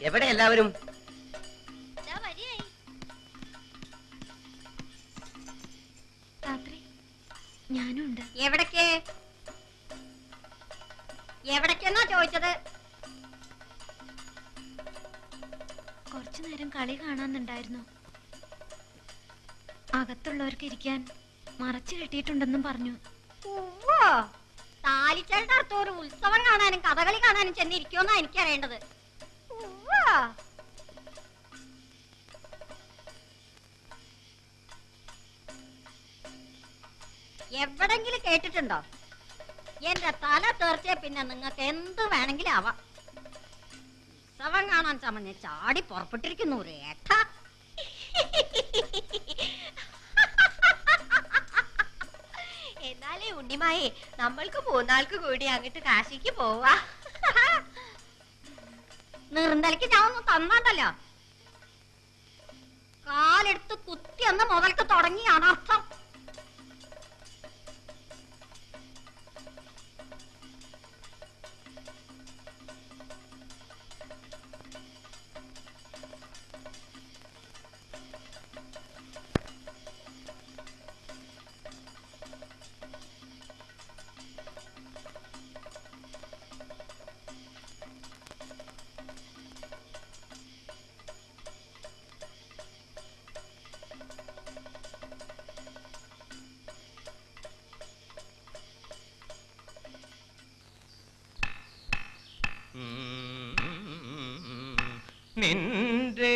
എവിടെ എല്ലാവരും? ഞാനും ഉണ്ട്. എവിടേക്കെന്നാ ചോദിച്ചത്? കുറച്ചു നേരം കളി കാണാന്നുണ്ടായിരുന്നു. അകത്തുള്ളവർക്ക് ഇരിക്കാൻ മറച്ചു കെട്ടിയിട്ടുണ്ടെന്നും പറഞ്ഞു. താലിച്ചേട്ട അടുത്ത് ഒരു ഉത്സവം കാണാനും കഥകളി കാണാനും ചെന്നിരിക്കുമെന്നാ എനിക്കറിയേണ്ടത്. എവിടെങ്കിലും കേട്ടിട്ടുണ്ടോ? എന്റെ തല തീർച്ചയാ പിന്നെ നിങ്ങൾക്ക് എന്ത് വേണമെങ്കിലും ആവാം. ഉത്സവം കാണാൻ ചമഞ്ഞ് ചാടി പുറപ്പെട്ടിരിക്കുന്നു രേഖ. എന്നാലേ ഉണ്ണിമായേ, നമ്മൾക്ക് മൂന്നാൾക്ക് കൂടി അങ്ങോട്ട് കാശിക്ക് പോവാ. നിർന്തലക്ക് ഞാൻ ഒന്നും തന്നാണ്ടല്ലോ. കാലെടുത്ത് കുത്തി അന്ന് മുതൽക്ക് തുടങ്ങി അനർത്ഥം. നിന്റെ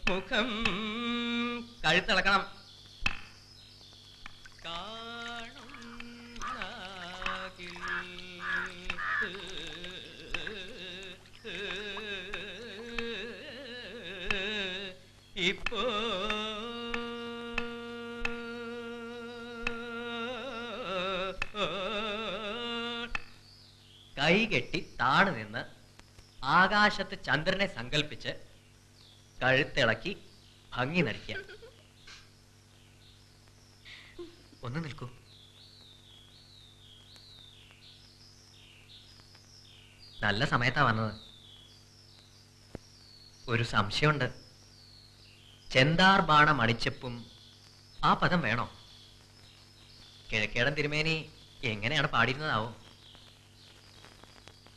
മുഖം കഴുത്തിളക്കണം. ഇപ്പോ കൈകെട്ടി താണു നിന്ന് ആകാശത്ത് ചന്ദ്രനെ സങ്കല്പിച്ച് കഴുത്തിളക്കി ഭംഗി നടിക്കുക. ഒന്ന് നിൽക്കൂ. നല്ല സമയത്താ വന്നത്. ഒരു സംശയമുണ്ട്. ചെന്താർ ബാണ മണിച്ചപ്പും ആ പദം വേണോ? കിഴക്കേടൻ തിരുമേനി എങ്ങനെയാണ് പാടിയിരുന്നതാവോ?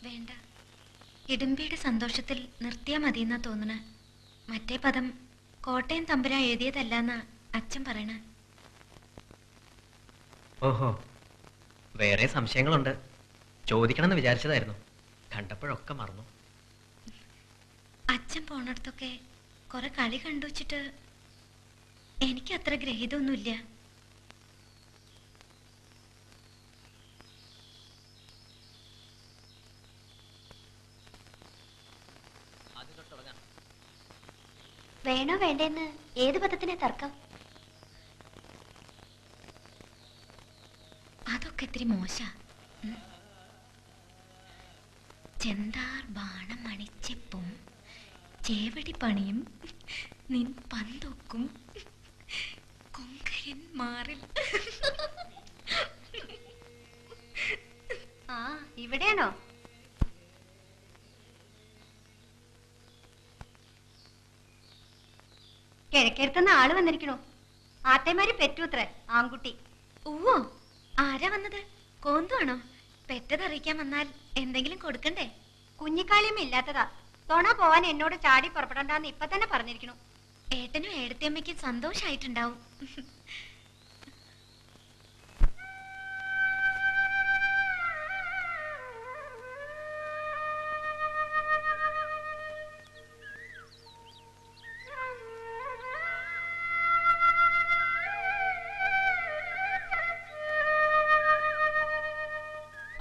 വേണ്ട, ഇടുമ്പിയുടെ സന്തോഷത്തിൽ നിർത്തിയാ മതിയെന്നാ തോന്നണ. മറ്റേ പദം കോട്ടയം തമ്പുരാൻ എഴുതിയതല്ലെന്നാ അച്ഛൻ പറയണ. ഓഹോ, വേറെ സംശയങ്ങളുണ്ട്. ചോദിക്കണമെന്ന് വിചാരിച്ചതായിരുന്നു. കണ്ടപ്പോഴൊക്കെ മറന്നു. അച്ഛൻ പോണടത്തൊക്കെ കുറെ കളി കണ്ടു വെച്ചിട്ട് എനിക്ക് അത്ര ഗ്രഹീതമൊന്നുമില്ല. വേണോ വേണ്ടെന്ന് ഏത് പദത്തിനെ തർക്കം? അതൊക്കെ ഇത്തിരി മോശ. ചെന്താർ ബാണം മണിച്ചെപ്പും ചേവടി പണിയും നിൻ പന്തൊക്കും കൊങ്കരൻ മാറിൽ. ആ, ഇവിടെയാണോ? കിഴക്കേടത്തുനിന്ന് ആള് വന്നിരിക്കണു. ആത്തേമാര് പെറ്റൂത്രേ, ആൺകുട്ടി. ഓ, ആരാ വന്നത്? കോന്തുവാണോ? പെറ്റതറിയിക്കാൻ വന്നാൽ എന്തെങ്കിലും കൊടുക്കണ്ടേ? കുഞ്ഞിക്കാളിയമ്മ ഇല്ലാത്തതാ. തോണ പോവാൻ എന്നോട് ചാടി പുറപ്പെടണ്ടെന്ന് ഇപ്പൊ തന്നെ പറഞ്ഞിരിക്കണു. ഏട്ടനും ഏടത്തിയമ്മയ്ക്കും സന്തോഷായിട്ടുണ്ടാവും.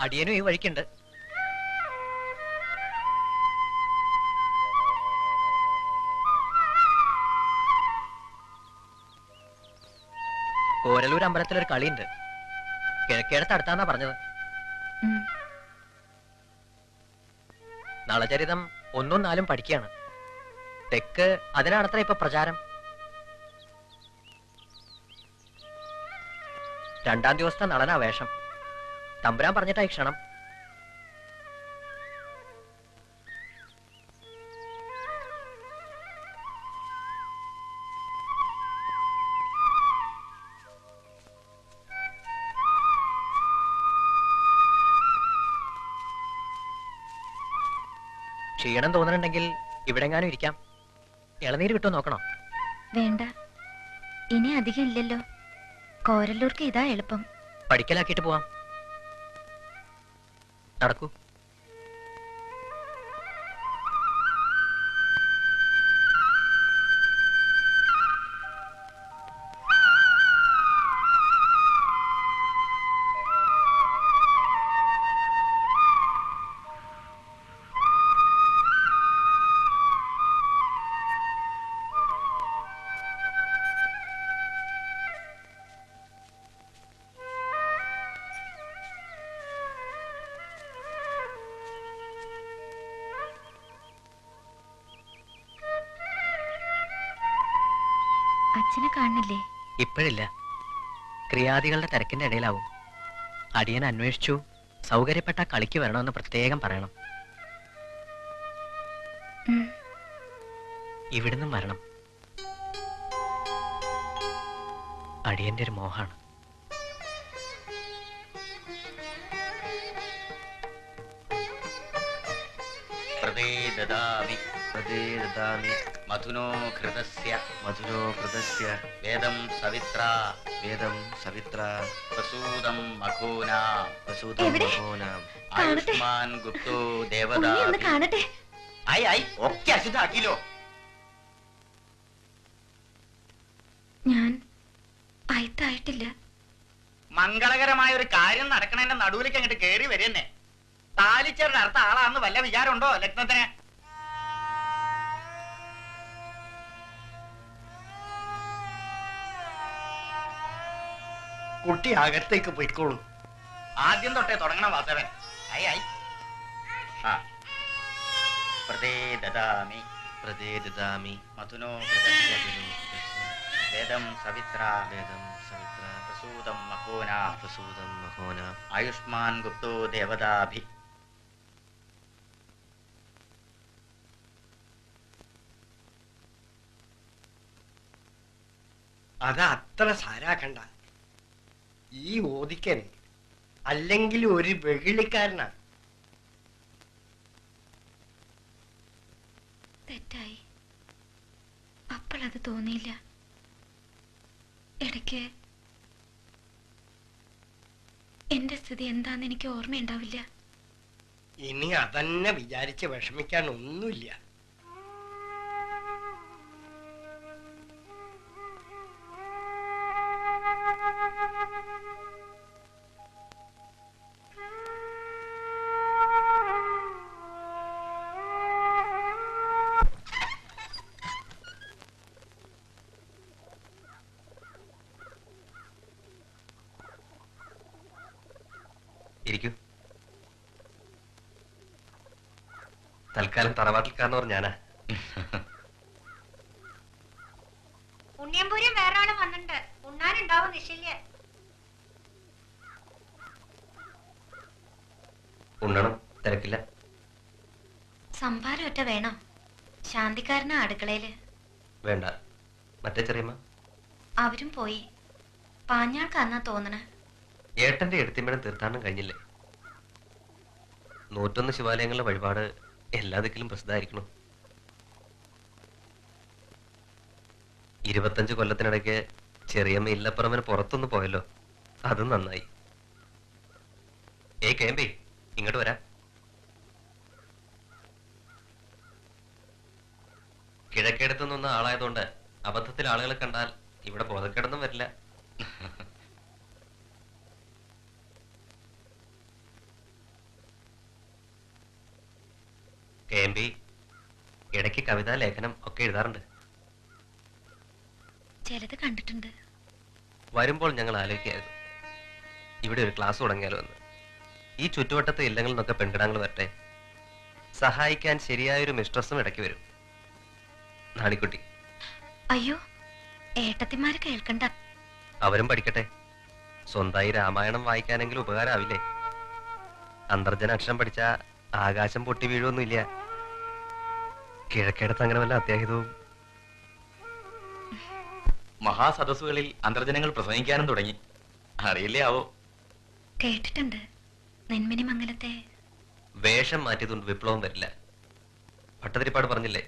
അടിയനും ഈ വഴിക്കുണ്ട്. കോരലൂർ അമ്പലത്തിലൊരു കളിയുണ്ട്. കിഴക്കേടത്ത് അടുത്താന്നാ പറഞ്ഞത്. നളചരിതം 1-4 പഠിക്കുകയാണ്. തെക്ക് അതിനാണത്ര ഇപ്പൊ പ്രചാരം. 2-ാം ദിവസത്തെ നളനാ വേഷം. തമ്പുരാൻ പറഞ്ഞിട്ടായി ക്ഷണം. ക്ഷീണം തോന്നുന്നുണ്ടെങ്കിൽ ഇവിടെങ്ങാനും ഇരിക്കാം. ഇളനീര് കിട്ടുമോ നോക്കണോ? വേണ്ട, ഇനി അധികം ഇല്ലല്ലോ. കോരല്ലൂർക്ക് ഇതാ എളുപ്പം. പഠിക്കലാക്കിയിട്ട് പോവാം. നടക്കൂ. അച്ഛനെ കാണുന്നില്ലേ? ഇപ്പോഴില്ല, ക്രിയാദികളുടെ തിരക്കിന്റെ ഇടയിലാവും. അടിയൻ അന്വേഷിച്ചു, സൗകര്യപ്പെട്ട കളിക്ക് വരണമെന്ന് പ്രത്യേകം പറയണം. ഇവിടുന്ന് വരണം. അടിയന്റെ ഒരു മോഹാണ്. മധുനോ ഘൃതസ്യ വേദം സവിത്ര പ്രസൂതം മഖൂനാം ആയുഷ്മാൻ ഗുപ്തോ ദേവതാ. കാണട്ടെ. ഒക്കെ അശുദ്ധാക്കിലോ. ഞാൻ അയത്തായിട്ടില്ല. മംഗളകരമായ ഒരു കാര്യം നടക്കണതിന്റെ നടുവിലേക്ക് അങ്ങോട്ട് കേറി വരെന്നെ. താലിച്ചേരുടെ അടുത്ത ആളാന്ന് വല്ല വിചാരമുണ്ടോ ലഗ്നത്തിന്? കുട്ടി അകത്തേക്ക് പോയിക്കോളൂ. ആദ്യം തൊട്ടേ തുടങ്ങണം വാസവൻ. പ്രദേ മധുനോ വേദം സവിത്ര പ്രസൂതം മഖൂനാ ആയുഷ്മാൻ ഗുപ്തോ ദേവതാഭി. അത് അത്ര സാരാക്കണ്ട. ഈ ഓദിക്കൻ അല്ലെങ്കിൽ ഒരു വെകിളിക്കാരനാ. തെറ്റായി. അപ്പോഴത് തോന്നിയില്ല. ഇടയ്ക്ക് എന്റെ സ്ഥിതി എന്താന്ന് എനിക്ക് ഓർമ്മയുണ്ടാവില്ല. ഇനി അതന്നെ വിചാരിച്ച് വിഷമിക്കാൻ ഒന്നുമില്ല. ഇരിക്കൂ. തൽക്കാലം തറവാട്ടിൽക്കാരന്ന് പറഞ്ഞാനാ. ഉണ്ണിയമ്പൂരും വേറെ ആളും വന്നിട്ടുണ്ട്. ഉണ്ണാനുണ്ടാവും നിശ്ചല്യ. ഉണ്ണണം, തിരക്കില്ല. സംഭാരം ഒറ്റ വേണോ? ശാന്തിക്കാരനാ അടുക്കളയില്. വേണ്ട. മറ്റേ ചെറിയമ്മ അവരും പോയി. പാഞ്ഞാൾക്കാന്നാ തോന്നണേ. ഏട്ടന്റെ എടുത്തിമ്മയുടെ തീർത്ഥാടനം കഴിഞ്ഞില്ലേ? 101 ശിവാലയങ്ങളുടെ വഴിപാട് എല്ലാ ദിക്കിലും പ്രസിദ്ധമായിരിക്കണം. 25 കൊല്ലത്തിനിടയ്ക്ക് ചെറിയമ്മ ഇല്ലപ്പുറമിന് പുറത്തൊന്ന് പോയല്ലോ, അതും നന്നായി. കേമ്പി, ഇങ്ങോട്ട് വരാം. കിഴക്കേടത്തു നിന്ന ആളായതുകൊണ്ട് അബദ്ധത്തിൽ ആളുകളെ കണ്ടാൽ ഇവിടെ ബോധക്കേടൊന്നും വരില്ല. കേമ്പി ഇടയ്ക്ക് കവിതാ ലേഖനം ഒക്കെ എഴുതാറുണ്ട്. ചിലത് കണ്ടിട്ടുണ്ട്. വരുമ്പോൾ ഞങ്ങൾ ആലോചിക്കായിരുന്നു ഇവിടെ ഒരു ക്ലാസ് തുടങ്ങിയാലോ എന്ന്. ഈ ചുറ്റുവട്ടത്തെ ഇല്ലങ്ങളിൽ നിന്നൊക്കെ പെൺകിടാങ്ങൾ വരട്ടെ. സഹായിക്കാൻ ശരിയായൊരു മിസ്ട്രസും ഇടയ്ക്ക് വരും. അയ്യോ, ഏട്ടത്തിമാര് കേൾക്കണ്ട. അവരും പഠിക്കട്ടെ. സ്വന്തമായി രാമായണം വായിക്കാനെങ്കിലും ഉപകാരമാവില്ലേ? അന്തർജന അക്ഷരം പഠിച്ച ആകാശം പൊട്ടി വീഴുമൊന്നുമില്ല. കിഴക്കേടത്ത് അങ്ങനെ വല്ല അത്യാഹിതവും. മഹാസദസ്സുകളിൽ അന്തർജനങ്ങൾ പ്രസംഗിക്കാനും തുടങ്ങി. അറിയില്ലേ ആവോ? കേട്ടിട്ടുണ്ട്. നെന്മിനി മംഗലത്തെ വേഷം മാറ്റിയതുകൊണ്ട് വിപ്ലവം വരില്ല. ഭട്ടതിരിപ്പാട് പറഞ്ഞില്ലേ,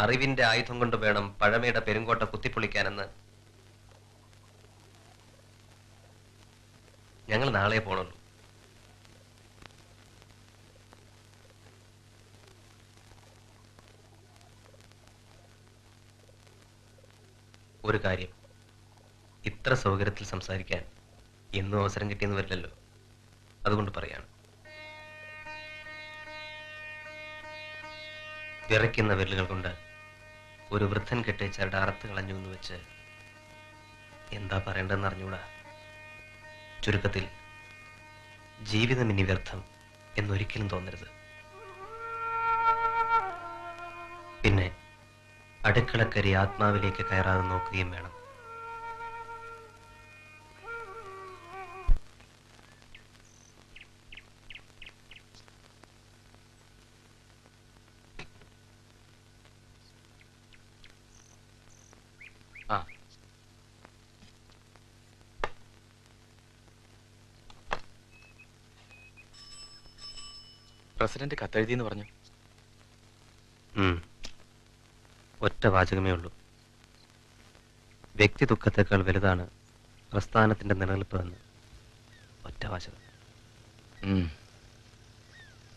അറിവിന്റെ ആയുധം കൊണ്ട് വേണം പഴമയുടെ പെരുങ്കോട്ട കുത്തിപ്പൊളിക്കാനെന്ന്. ഞങ്ങൾ നാളെ പോണുള്ളൂ. ഒരു കാര്യം, ഇത്ര സൗകര്യത്തിൽ സംസാരിക്കാൻ എന്നും അവസരം കിട്ടിയെന്ന് വരില്ലല്ലോ. അതുകൊണ്ട് പറയാണ്. വിറയ്ക്കുന്ന വിരലുകൾ കൊണ്ട് ഒരു വൃദ്ധൻ കെട്ടി ചരട് അറുത്ത് കളഞ്ഞു എന്ന് വെച്ച് എന്താ പറയേണ്ടതെന്ന് അറിഞ്ഞൂടാ. ചുരുക്കത്തിൽ ജീവിതം ഇനി വ്യർത്ഥം എന്നൊരിക്കലും തോന്നരുത്. പിന്നെ അടുക്കളക്കരി ആത്മാവിലേക്ക് കയറാതെ നോക്കുകയും വേണം. ആ, പ്രസിഡന്റ് കത്തെഴുതിയെന്ന് പറഞ്ഞു. ഒറ്റ വാചകമേ ഉള്ളൂ. വ്യക്തി ദുഃഖത്തെക്കാൾ വലുതാണ് പ്രസ്ഥാനത്തിന്റെ നിലനിൽപ്പ് എന്ന്. ഒറ്റ വാചകം.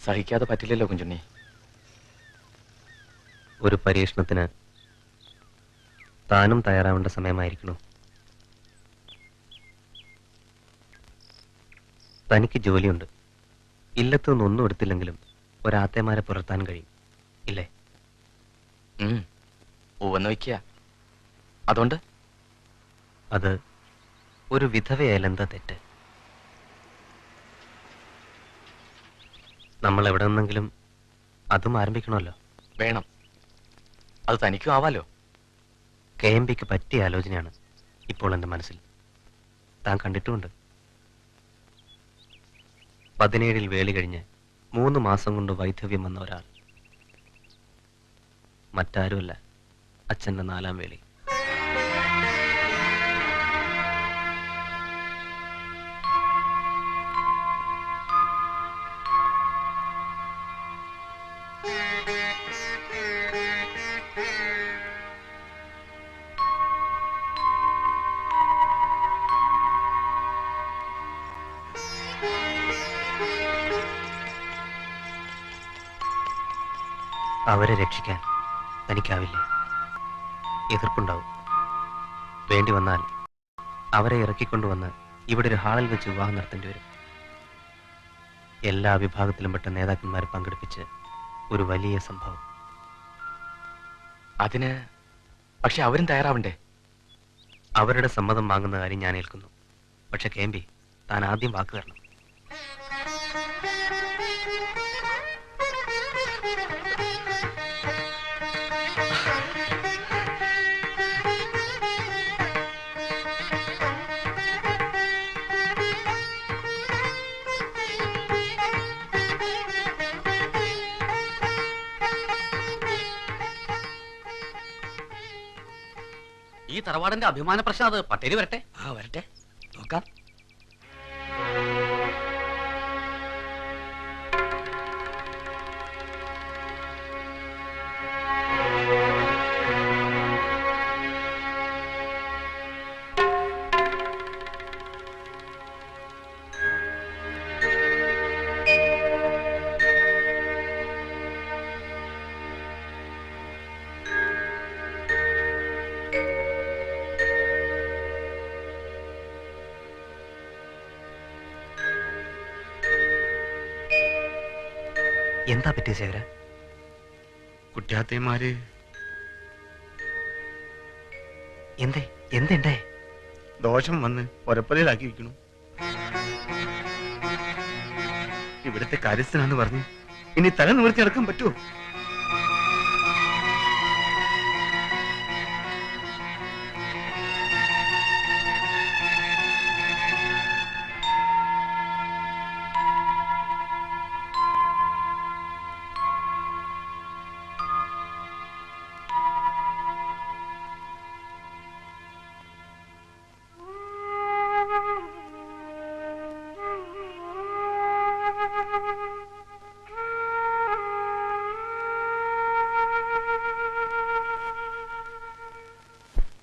സഹിക്കാതെ പറ്റില്ലല്ലോ കുഞ്ചുണ്ണി. ഒരു പരീക്ഷണത്തിന് താനും തയ്യാറാവേണ്ട സമയമായിരിക്കണോ? തനിക്ക് ജോലിയുണ്ട്. ഇല്ലത്തു നിന്നൊന്നും എടുത്തില്ലെങ്കിലും ഒരാത്തേമാരെ പുലർത്താൻ കഴിയും, ഇല്ലേ? ഉവന്ന് വയ്ക്കുക. അതുകൊണ്ട് അത് ഒരു വിധവയായാലെന്താ തെറ്റ്? നമ്മൾ എവിടെ നിന്നെങ്കിലും അതും ആരംഭിക്കണമല്ലോ. വേണം. അത് തനിക്കും ആവാലോ. KMBക്ക് പറ്റിയ ആലോചനയാണ് ഇപ്പോൾ എൻ്റെ മനസ്സിൽ. താൻ കണ്ടിട്ടുമുണ്ട്. 17 വേളി കഴിഞ്ഞ് 3 മാസം കൊണ്ട് വൈധവ്യം വന്ന ഒരാൾ. മറ്റാരുമല്ല, അച്ഛൻ്റെ 4ാം വേളി. അവരെ രക്ഷിക്കാൻ തനിക്കാവില്ലേ? എതിർപ്പുണ്ടാവും. വേണ്ടി വന്നാൽ അവരെ ഇറക്കിക്കൊണ്ടുവന്ന് ഇവിടെ ഒരു ഹാളിൽ വെച്ച് വിവാഹം നടത്തേണ്ടി വരും. എല്ലാ വിഭാഗത്തിലും പെട്ട നേതാക്കന്മാരെ പങ്കെടുപ്പിച്ച് ഒരു വലിയ സംഭവം. അതിന് പക്ഷെ അവരും തയ്യാറാവണ്ടേ? അവരുടെ സമ്മതം വാങ്ങുന്ന കാര്യം ഞാൻ ഏൽക്കുന്നു. പക്ഷെ KMB, താൻ ആദ്യം വാക്ക് തരണം. ഈ തറവാടിന്റെ അഭിമാന പ്രശ്നം അത്. പട്ടേരി വരട്ടെ. വരട്ടെ, നോക്കാം. എന്താ പറ്റിയ ശേഖര? കുറ്റാത്തേമാര് എന്തേ ദോഷം വന്ന് ഒരപ്പലയിലാക്കി വെക്കണു. ഇവിടുത്തെ കാര്യസ്ഥനാന്ന് പറഞ്ഞ് ഇനി തല നിവർത്തി നടക്കാൻ പറ്റുമോ?